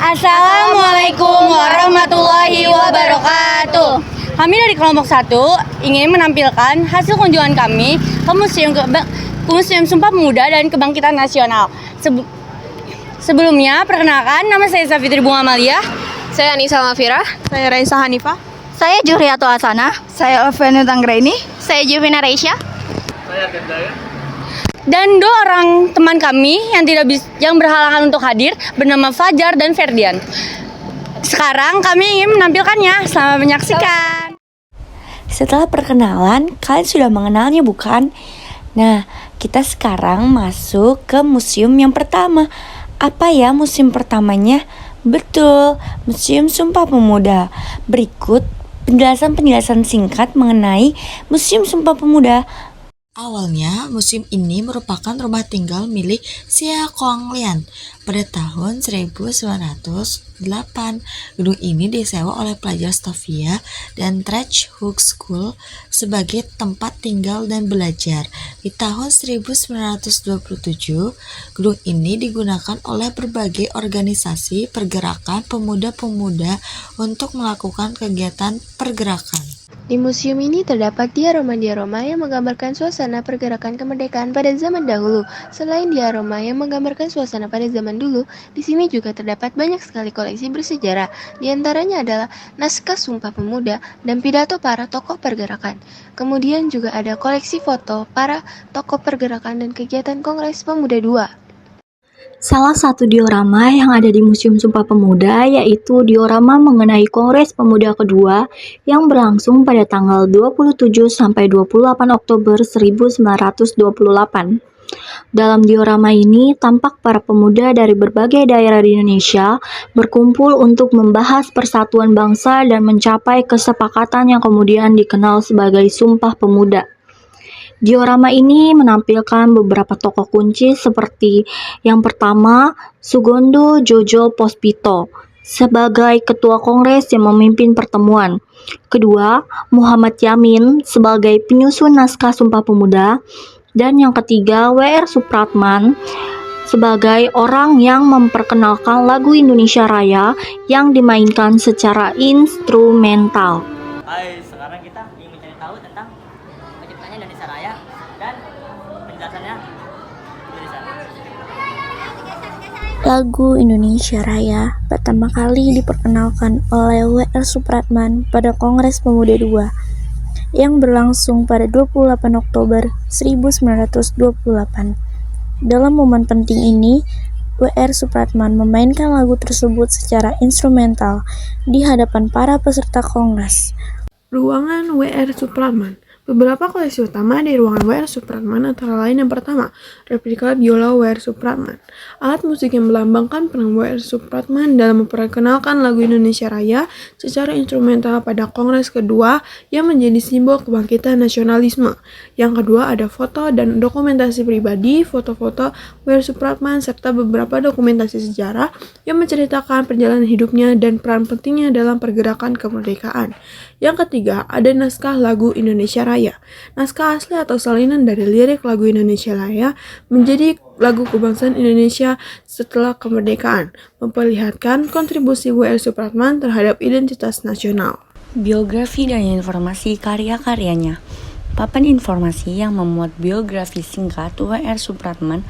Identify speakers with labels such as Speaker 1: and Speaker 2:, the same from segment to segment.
Speaker 1: Assalamualaikum warahmatullahi wabarakatuh. Kami dari kelompok 1 ingin menampilkan hasil kunjungan kami ke Museum Sumpah Pemuda dan Kebangkitan Nasional. Sebelumnya, perkenalkan, nama saya Safitri Bunga Amalia.
Speaker 2: Saya Anissa Mafira.
Speaker 3: Saya Raisa Hanifah.
Speaker 4: Saya Juhriyato Asana.
Speaker 3: Saya Alvena Tanggraini.
Speaker 4: Saya Juvina Reisha.
Speaker 5: Saya Gendaya.
Speaker 1: Dan 2 orang teman kami yang berhalangan untuk hadir bernama Fajar dan Ferdian. Sekarang kami ingin menampilkannya. Selamat menyaksikan.
Speaker 6: Setelah perkenalan, kalian sudah mengenalnya bukan? Nah, kita sekarang masuk ke museum yang pertama. Apa ya museum pertamanya? Betul, Museum Sumpah Pemuda. Berikut penjelasan singkat mengenai Museum Sumpah Pemuda.
Speaker 7: Awalnya, museum ini merupakan rumah tinggal milik Xia Konglian pada tahun 1908. Gedung ini disewa oleh pelajar Stovia dan Trach Hook School sebagai tempat tinggal dan belajar. Di tahun 1927, gedung ini digunakan oleh berbagai organisasi pergerakan pemuda-pemuda untuk melakukan kegiatan pergerakan.
Speaker 2: Di museum ini terdapat diorama-diorama yang menggambarkan suasana pergerakan kemerdekaan pada zaman dahulu. Selain diorama yang menggambarkan suasana pada zaman dulu, di sini juga terdapat banyak sekali koleksi bersejarah. Di antaranya adalah naskah Sumpah Pemuda dan pidato para tokoh pergerakan. Kemudian juga ada koleksi foto para tokoh pergerakan dan kegiatan Kongres Pemuda II.
Speaker 8: Salah satu diorama yang ada di Museum Sumpah Pemuda yaitu diorama mengenai Kongres Pemuda kedua yang berlangsung pada tanggal 27 sampai 28 Oktober 1928. Dalam diorama ini tampak para pemuda dari berbagai daerah di Indonesia berkumpul untuk membahas persatuan bangsa dan mencapai kesepakatan yang kemudian dikenal sebagai Sumpah Pemuda. Diorama ini menampilkan beberapa tokoh kunci seperti yang pertama, Sugondo Jojo Pospito sebagai ketua kongres yang memimpin pertemuan. Kedua, Muhammad Yamin sebagai penyusun naskah Sumpah Pemuda. Dan yang ketiga, W.R. Supratman sebagai orang yang memperkenalkan lagu Indonesia Raya yang dimainkan secara instrumental.
Speaker 5: Hai, sekarang kita ingin mencari tahu tentang penciptanya Indonesia Raya dan penjelasannya dari sana.
Speaker 8: Lagu Indonesia Raya pertama kali diperkenalkan oleh W.R. Supratman pada Kongres Pemuda II yang berlangsung pada 28 Oktober 1928. Dalam momen penting ini, W.R. Supratman memainkan lagu tersebut secara instrumental di hadapan para peserta Kongres.
Speaker 3: Ruangan W.R. Supratman. Beberapa koleksi utama di ruangan W.R. Supratman antara lain yang pertama, replika biola W.R. Supratman. Alat musik yang melambangkan peran W.R. Supratman dalam memperkenalkan lagu Indonesia Raya secara instrumental pada Kongres kedua yang menjadi simbol kebangkitan nasionalisme. Yang kedua ada foto dan dokumentasi pribadi, foto-foto W.R. Supratman serta beberapa dokumentasi sejarah yang menceritakan perjalanan hidupnya dan peran pentingnya dalam pergerakan kemerdekaan. Yang ketiga ada naskah lagu Indonesia Raya. Naskah asli atau salinan dari lirik lagu Indonesia Raya menjadi lagu kebangsaan Indonesia setelah kemerdekaan, memperlihatkan kontribusi W.R. Supratman terhadap identitas nasional.
Speaker 6: Biografi dan informasi karya-karyanya. Papan informasi yang memuat biografi singkat W.R. Supratman,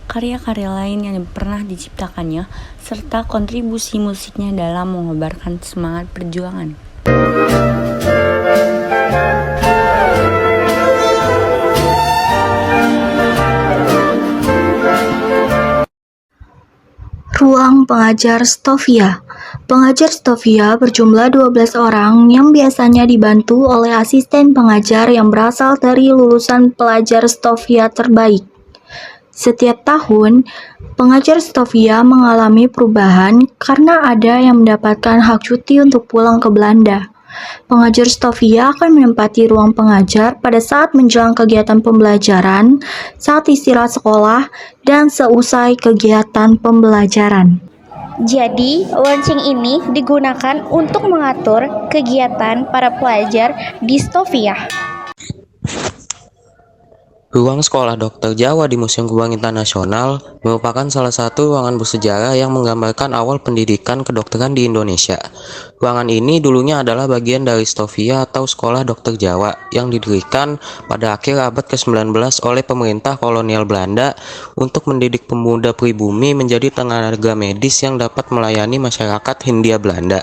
Speaker 6: karya-karya lain yang pernah diciptakannya, serta kontribusi musiknya dalam mengobarkan semangat perjuangan.
Speaker 8: Ruang pengajar Stovia. Pengajar Stovia berjumlah 12 orang yang biasanya dibantu oleh asisten pengajar yang berasal dari lulusan pelajar Stovia terbaik. Setiap tahun, pengajar Stovia mengalami perubahan karena ada yang mendapatkan hak cuti untuk pulang ke Belanda. Pengajar Stovia akan menempati ruang pengajar pada saat menjelang kegiatan pembelajaran, saat istirahat sekolah, dan seusai kegiatan pembelajaran.
Speaker 4: Jadi, launching ini digunakan untuk mengatur kegiatan para pelajar di Stovia.
Speaker 9: Ruang Sekolah Dokter Jawa di Museum Kebangkitan Nasional merupakan salah satu ruangan bersejarah yang menggambarkan awal pendidikan kedokteran di Indonesia. Ruangan ini dulunya adalah bagian dari Stovia atau Sekolah Dokter Jawa yang didirikan pada akhir abad ke-19 oleh pemerintah kolonial Belanda untuk mendidik pemuda pribumi menjadi tenaga medis yang dapat melayani masyarakat Hindia Belanda.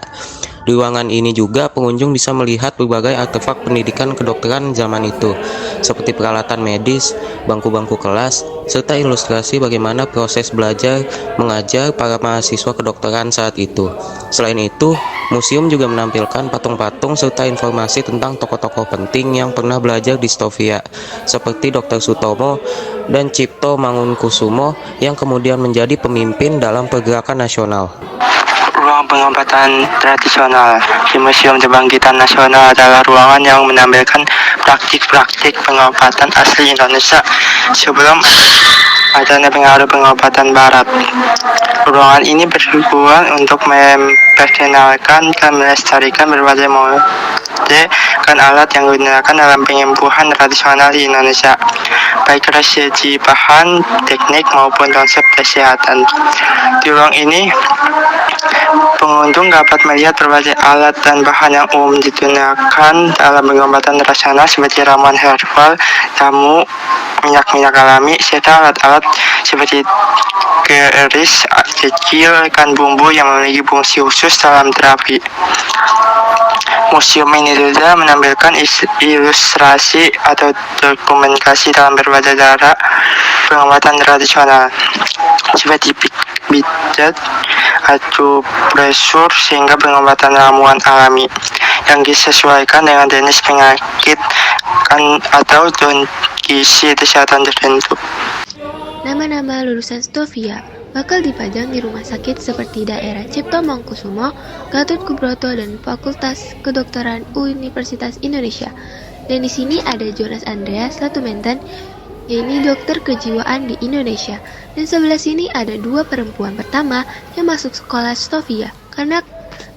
Speaker 9: Di ruangan ini juga pengunjung bisa melihat berbagai artefak pendidikan kedokteran zaman itu, seperti peralatan medis, bangku-bangku kelas, serta ilustrasi bagaimana proses belajar mengajar para mahasiswa kedokteran saat itu. Selain itu, museum juga menampilkan patung-patung serta informasi tentang tokoh-tokoh penting yang pernah belajar di Stovia, seperti Dr. Sutomo dan Cipto Mangunkusumo yang kemudian menjadi pemimpin dalam pergerakan nasional.
Speaker 10: Ruang pengobatan tradisional di Museum Kebangkitan Nasional adalah ruangan yang menampilkan praktik-praktik pengobatan asli Indonesia sebelum adanya pengaruh pengobatan Barat. Ruangan ini bertujuan untuk memperkenalkan dan melestarikan berbagai metode dan alat yang digunakan dalam penyembuhan tradisional di Indonesia, baik dari segi bahan, teknik maupun konsep kesehatan. Di ruang ini pengunjung dapat melihat berbagai alat dan bahan yang umum digunakan dalam pengobatan tradisional seperti ramuan herbal, jamu, minyak-minyak alami, serta alat-alat seperti keris kecil dan bumbu yang memiliki fungsi khusus dalam terapi. Museum ini juga menampilkan ilustrasi atau dokumentasi dalam berbagai cara pengobatan tradisional seperti pijat, akupresur, sehingga pengobatan ramuan alami yang disesuaikan dengan jenis penyakit atau kondisi kesehatan tertentu.
Speaker 2: Nama-nama lulusan Stovia bakal dipajang di rumah sakit seperti daerah Cipto Mangunkusumo, Gatot Subroto, dan Fakultas Kedokteran Universitas Indonesia. Dan di sini ada Jonas Andreas Latumenten, yaitu dokter kejiwaan di Indonesia. Dan sebelah sini ada dua perempuan pertama yang masuk sekolah Stovia, karena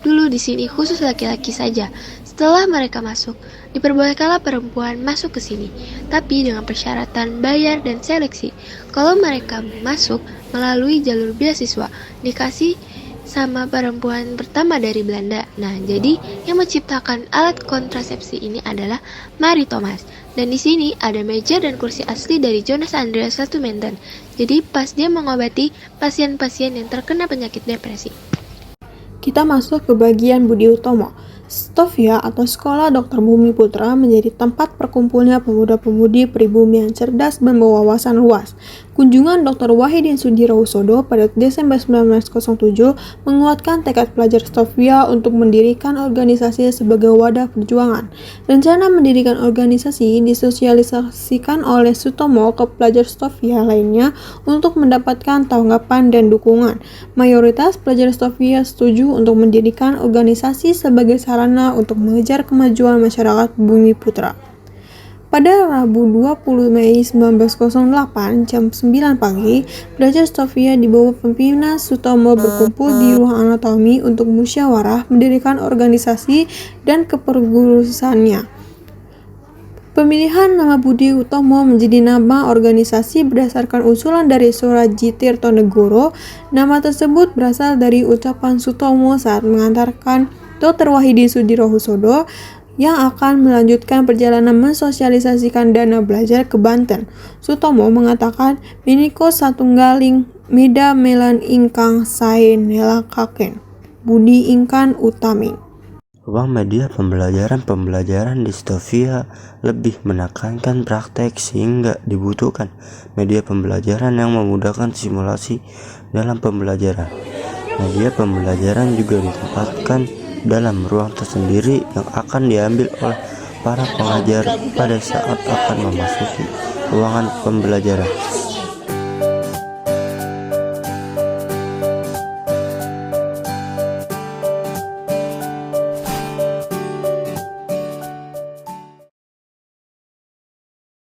Speaker 2: dulu di sini khusus laki-laki saja. Setelah mereka masuk, diperbolehkanlah perempuan masuk ke sini, tapi dengan persyaratan bayar dan seleksi. Kalau mereka masuk melalui jalur beasiswa, dikasih sama perempuan pertama dari Belanda. Nah, jadi yang menciptakan alat kontrasepsi ini adalah Marie Thomas. Dan di sini ada meja dan kursi asli dari Jonas Andreas Latumenten. Jadi pas dia mengobati pasien-pasien yang terkena penyakit depresi.
Speaker 3: Kita masuk ke bagian Budi Utomo. Stovia atau Sekolah Dr. Bumi Putra menjadi tempat perkumpulnya pemuda-pemudi pribumi yang cerdas dan berwawasan luas. Kunjungan Dr. Wahidin Sudirohusodo pada Desember 1907 menguatkan tekad pelajar Stovia untuk mendirikan organisasi sebagai wadah perjuangan. Rencana mendirikan organisasi disosialisasikan oleh Sutomo ke pelajar Stovia lainnya untuk mendapatkan tanggapan dan dukungan. Mayoritas pelajar Stovia setuju untuk mendirikan organisasi sebagai sarana untuk mengejar kemajuan masyarakat Bumi Putra. Pada Rabu 20 Mei 1908 jam 9 pagi, pelajar Stovia di bawah pimpinan Sutomo berkumpul di ruang anatomi untuk musyawarah mendirikan organisasi dan kepengurusannya. Pemilihan nama Budi Utomo menjadi nama organisasi berdasarkan usulan dari Surajit Tirtonegoro. Nama tersebut berasal dari ucapan Sutomo saat mengantarkan Dr. Wahidin Sudirohusodo yang akan melanjutkan perjalanan mensosialisasikan dana belajar ke Banten. Sutomo mengatakan, "Miniko satunggaling meda melan ingkang sae nelakaken, budi ingkang utami."
Speaker 11: Ruang media pembelajaran di Stovia lebih menekankan praktek sehingga dibutuhkan media pembelajaran yang memudahkan simulasi dalam pembelajaran. Media pembelajaran juga ditempatkan dalam ruang tersendiri yang akan diambil oleh para pengajar pada saat akan memasuki ruangan pembelajaran.